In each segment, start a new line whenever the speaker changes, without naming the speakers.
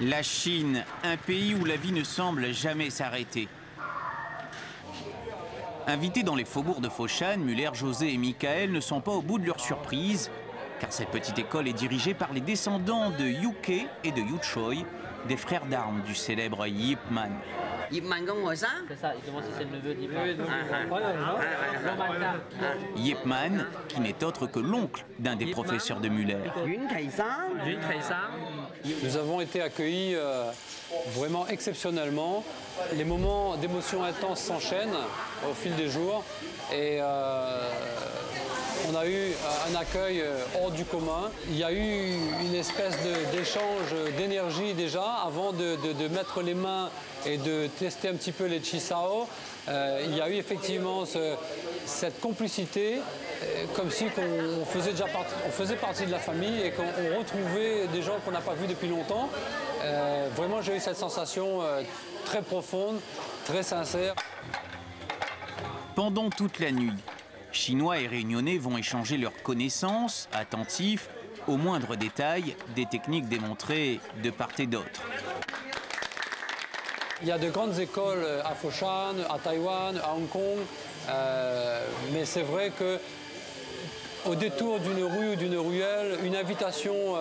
La Chine, un pays où la vie ne semble jamais s'arrêter. Invités dans les faubourgs de Foshan, Muller, José et Michael ne sont pas au bout de leur surprise, car cette petite école est dirigée par les descendants de Yu Ke et de Yu Choi, des frères d'armes du célèbre Yip Man.
C'est ça, il demande si c'est le neveu d'Yip Man.
Yip Man, qui n'est autre que l'oncle d'un des professeurs de Muller.
Nous avons été accueillis vraiment exceptionnellement. Les moments d'émotion intense s'enchaînent au fil des jours et on a eu un accueil hors du commun. Il y a eu une espèce d'échange d'énergie déjà avant de mettre les mains et de tester un petit peu les chisao. Il y a eu effectivement cette complicité, comme si on faisait partie de la famille et qu'on retrouvait des gens qu'on n'a pas vus depuis longtemps. Vraiment, j'ai eu cette sensation très profonde, très sincère.
Pendant toute la nuit, Chinois et Réunionnais vont échanger leurs connaissances, attentifs aux moindres détails des techniques démontrées de part et d'autre.
Il y a de grandes écoles à Foshan, à Taïwan, à Hong Kong, mais c'est vrai que au détour d'une rue ou d'une ruelle, une invitation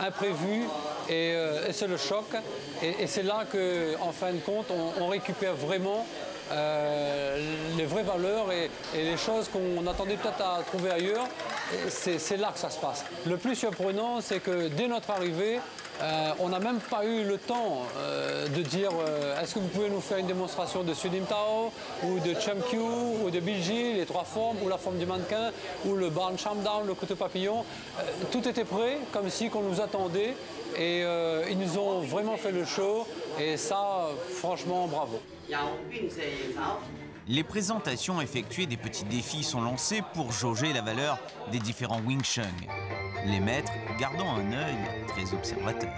imprévue et c'est le choc. Et c'est là qu'en fin de compte, on récupère vraiment les vraies valeurs et les choses qu'on attendait peut-être à trouver ailleurs. C'est là que ça se passe. Le plus surprenant, c'est que dès notre arrivée, on n'a même pas eu le temps de dire est-ce que vous pouvez nous faire une démonstration de Sudim Tao ou de Chum Kyu ou de Bilji, les trois formes, ou la forme du mannequin, ou le Barn Sham Down, le couteau papillon. Tout était prêt, comme si qu'on nous attendait et ils nous ont vraiment fait le show et ça, franchement, bravo.
Les présentations effectuées, des petits défis sont lancés pour jauger la valeur des différents Wing Chun. Les maîtres gardant un œil très observateur.